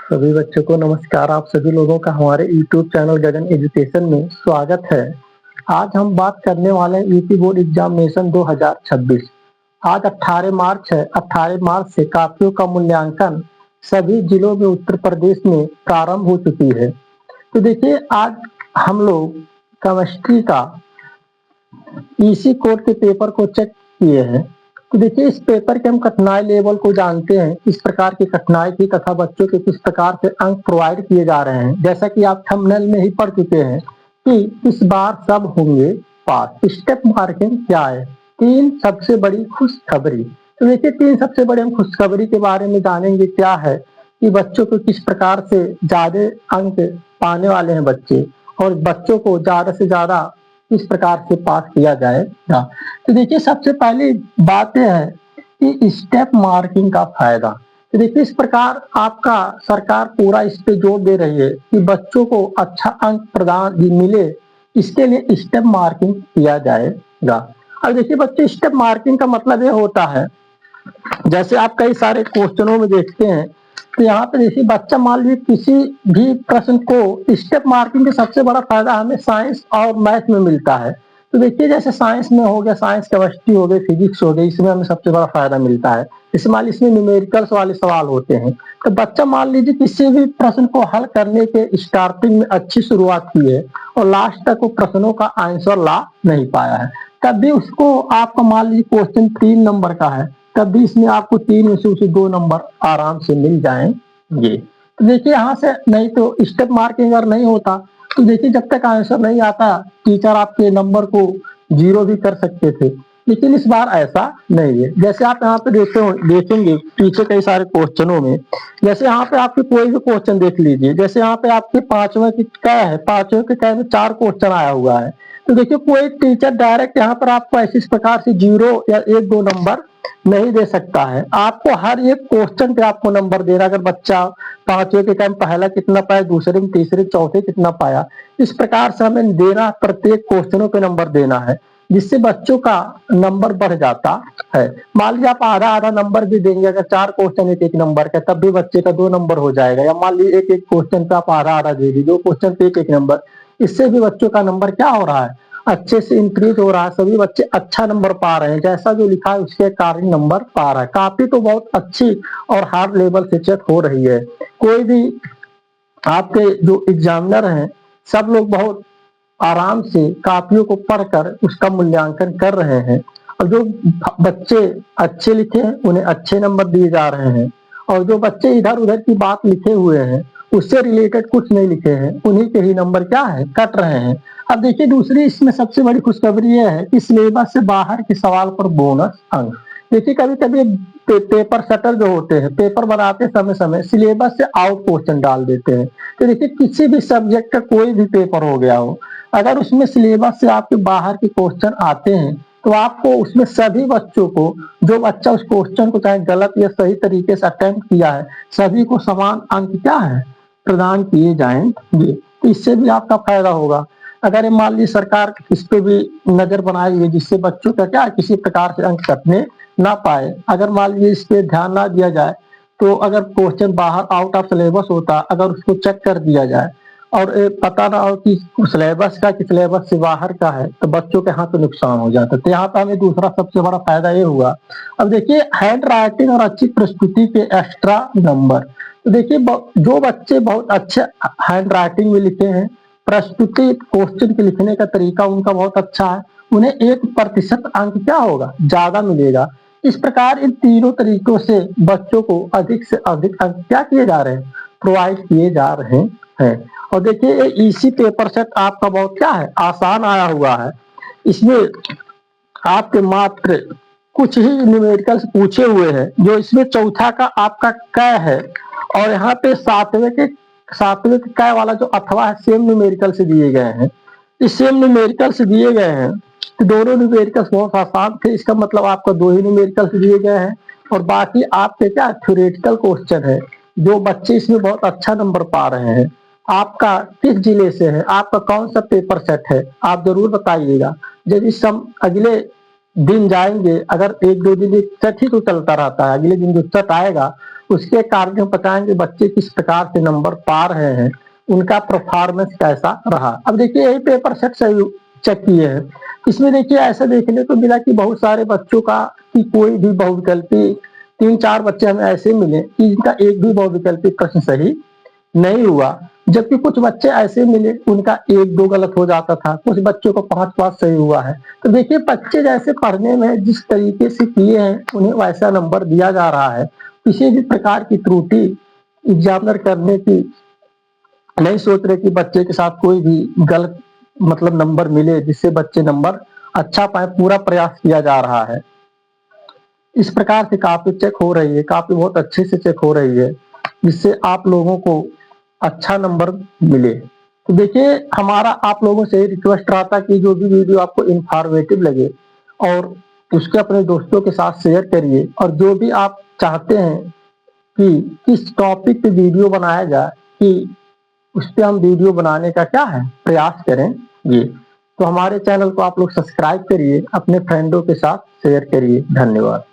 सभी बच्चों को नमस्कार। आप सभी लोगों का हमारे यूट्यूब चैनल गगन एजुकेशन में स्वागत है। आज हम बात करने वाले हैं यूपी बोर्ड एग्जामिनेशन 2026। आज 18 मार्च है। 18 मार्च से कापियों का मूल्यांकन सभी जिलों में उत्तर प्रदेश में प्रारंभ हो चुकी है। तो देखिए, आज हम लोग केमिस्ट्री का ईसी कोड के पेपर को चेक किए हैं। तो देखिए, इस पेपर के हम कठिनाई लेवल को जानते हैं, किस प्रकार की कठिनाई थी तथा बच्चों के किस प्रकार से अंक प्रोवाइड किए जा रहे हैं। जैसा कि आप थंबनेल में ही पढ़ चुके हैं कि इस बार सब होंगे पास। स्टेप मार्किंग क्या है? 3 सबसे बड़ी खुशखबरी। तो देखिए, 3 सबसे बड़ी हम खुशखबरी के बारे में जानेंगे। क्या है कि बच्चों को किस प्रकार से ज्यादा अंक पाने वाले हैं बच्चे, और बच्चों को ज्यादा से ज्यादा किस प्रकार से पास किया जाएगा। तो देखिए, सबसे पहली बात यह है कि स्टेप मार्किंग का फायदा। तो देखिए, इस प्रकार आपका सरकार पूरा इस पे जोर दे रही है कि बच्चों को अच्छा अंक प्रदान मिले, इसके लिए स्टेप मार्किंग किया जाएगा। अब देखिए बच्चे, स्टेप मार्किंग का मतलब ये होता है, जैसे आप कई सारे क्वेश्चनों में देखते हैं, तो यहाँ पे देखिए बच्चा मान लीजिए किसी भी प्रश्न को स्टेप मार्किंग के सबसे बड़ा फायदा हमें साइंस और मैथ में मिलता है। तो देखिए, जैसे साइंस में हो गया, साइंस केमिस्ट्री हो गई, फिजिक्स हो गई, इसमें हमें सबसे बड़ा फायदा मिलता है। जैसे मान लीजिए इसमें न्यूमेरिकल्स वाले सवाल होते हैं, तो बच्चा मान लीजिए किसी भी प्रश्न को हल करने के स्टार्टिंग में अच्छी शुरुआत की है और लास्ट तक वो प्रश्नों का आंसर ला नहीं पाया है, तब भी उसको आपका मान लीजिए क्वेश्चन 3 नंबर का है, तब भी इसमें आपको 3 में से उसे 2 नंबर आराम से मिल जाएंगे। तो देखिए, यहाँ से नहीं तो स्टेप मार्किंग अगर नहीं होता तो देखिए जब तक आंसर नहीं आता टीचर आपके नंबर को 0 भी कर सकते थे, लेकिन इस बार ऐसा नहीं है। जैसे आप यहाँ पे देखेंगे पीछे कई सारे क्वेश्चनों में, जैसे यहाँ पे आपके कोई भी क्वेश्चन देख लीजिए, जैसे यहाँ पे आपके 5वें की क है, 5वें के क में 4 क्वेश्चन आया हुआ है। तो देखिए, कोई टीचर डायरेक्ट यहाँ पर आपको ऐसे इस प्रकार से 0 या 1-2 नंबर नहीं दे सकता है। आपको हर एक क्वेश्चन पे आपको नंबर देना। अगर बच्चा 5वें के टाइम पहला कितना पाया, दूसरे में, तीसरे, चौथे कितना पाया, इस प्रकार से हमें देना, प्रत्येक क्वेश्चनों पे नंबर देना है, जिससे बच्चों का नंबर बढ़ जाता है। मान लीजिए आप आधा आधा नंबर भी देंगे, अगर 4 क्वेश्चन 1-1 नंबर का, तब भी बच्चे का 2 नंबर हो जाएगा। या मान लीजिए 1-1 क्वेश्चन पे आप आधा आधा दे दीजिए, 2 क्वेश्चन पे 1-1 नंबर, इससे भी बच्चों का नंबर क्या हो रहा है, अच्छे से इंक्रीज हो रहा है। सभी बच्चे अच्छा नंबर पा रहे हैं, जैसा जो लिखा है उसके कारण नंबर पा रहा है। काफी तो बहुत अच्छी और हार्ड लेवल से चेक हो रही है। कोई भी आपके जो एग्जामिनर हैं, सब लोग बहुत आराम से कापियों को पढ़कर उसका मूल्यांकन कर रहे हैं, और जो बच्चे अच्छे लिखे हैं उन्हें अच्छे नंबर दिए जा रहे हैं, और जो बच्चे इधर उधर की बात लिखे हुए हैं, उससे रिलेटेड कुछ नहीं लिखे हैं, उन्हीं के ही नंबर क्या है, कट रहे हैं। अब देखिए, दूसरी इसमें सबसे बड़ी खुशखबरी यह है कि सिलेबस से बाहर के सवाल पर बोनस अंक। देखिए, कभी कभी पेपर सेटर जो होते हैं, पेपर बनाते समय समय सिलेबस से आउट क्वेश्चन डाल देते हैं। तो देखिए, किसी भी सब्जेक्ट का कोई भी पेपर हो गया हो, अगर उसमें सिलेबस से आपके बाहर के क्वेश्चन आते हैं, तो आपको उसमें सभी बच्चों को, जो बच्चा उस क्वेश्चन को चाहे गलत या सही तरीके से अटेम्प्ट किया है, सभी को समान अंक क्या है, प्रदान किए जाएंगे। तो इससे भी आपका फायदा होगा। अगर ये मान लीजिए सरकार इस पे भी नजर बनाई हुई, जिससे बच्चों का क्या किसी प्रकार से अंक कटने ना पाए, अगर मान लीजिए इस पे ध्यान ना दिया जाए, तो अगर क्वेश्चन बाहर आउट ऑफ सिलेबस होता, अगर उसको चेक कर दिया जाए और पता ना हो कि सिलेबस का कि सिलेबस से बाहर का है, तो बच्चों के हाथ तो नुकसान हो जाता है। तो यहाँ पे हमें दूसरा सबसे बड़ा फायदा ये हुआ। अब देखिए, हैंड राइटिंग और अच्छी प्रस्तुति के एक्स्ट्रा नंबर। तो देखिए, जो बच्चे बहुत अच्छे हैंड राइटिंग में लिखे हैं, प्रस्तुति क्वेश्चन के लिखने का तरीका उनका बहुत अच्छा है, उन्हें 1% अंक क्या होगा, ज्यादा मिलेगा। इस प्रकार इन तीनों तरीकों से बच्चों को अधिक से अधिक अंक क्या किए जा रहे हैं, प्रोवाइड किए जा रहे हैं। और देखिए, ये इसी पेपर सेट आपका बहुत क्या है, आसान आया हुआ है। इसमें आपके मात्र कुछ ही न्यूमेरिकल्स पूछे हुए हैं, जो इसमें चौथा का आपका क है, और यहाँ पे सातवें के क वाला जो अथवा है, सेम न्यूमेरिकल से दिए गए हैं। इस सेम न्यूमेरिकल से दिए गए हैं, तो दोनों न्यूमेरिकल्स बहुत आसान थे, इसका मतलब आपको 2 ही न्यूमेरिकल्स दिए गए हैं, और बाकी आपके क्या थ्योरेटिकल क्वेश्चन है, जो बच्चे इसमें बहुत अच्छा नंबर पा रहे हैं। आपका किस जिले से है, आपका कौन सा पेपर सेट है, आप जरूर बताइएगा। यदि हम अगले दिन जाएंगे, अगर 1-2 दिन सेट ही तो चलता रहता है, अगले दिन जो सेट आएगा उसके कारण हम बताएंगे बच्चे किस प्रकार से नंबर पा रहे हैं, उनका परफॉर्मेंस कैसा रहा। अब देखिए यही पेपर सेट सही चेक किए हैं, इसमें देखिए ऐसा देखने को मिला कि बहुत सारे बच्चों का कि कोई भी बहुविकल्पी 3-4 बच्चे हमें ऐसे मिले कि इनका एक भी बहुविकल्पी प्रश्न सही नहीं हुआ, जबकि कुछ बच्चे ऐसे मिले उनका 1-2 गलत हो जाता था, कुछ बच्चों को 5-5 सही हुआ है। तो देखिए बच्चे जैसे पढ़ने में जिस तरीके से किए हैं उन्हें वैसा नंबर दिया जा रहा है। किसी भी प्रकार की त्रुटि एग्जामिनर करने की नहीं सोच रहे कि बच्चे के साथ कोई भी गलत मतलब नंबर मिले जिससे बच्चे नंबर अच्छा पाए, पूरा प्रयास किया जा रहा है। इस प्रकार से कॉपी चेक हो रही है, कॉपी बहुत अच्छे से चेक हो रही है, जिससे आप लोगों को अच्छा नंबर मिले। तो देखिए हमारा आप लोगों से रिक्वेस्ट रहा था कि जो भी वीडियो आपको इंफॉर्मेटिव लगे और उसके अपने दोस्तों के साथ शेयर करिए, और जो भी आप चाहते हैं कि किस टॉपिक पे वीडियो बनाया जाए कि उस पे हम वीडियो बनाने का क्या है प्रयास करेंगे। तो हमारे चैनल को आप लोग सब्सक्राइब करिए, अपने फ्रेंडों के साथ शेयर करिए। धन्यवाद।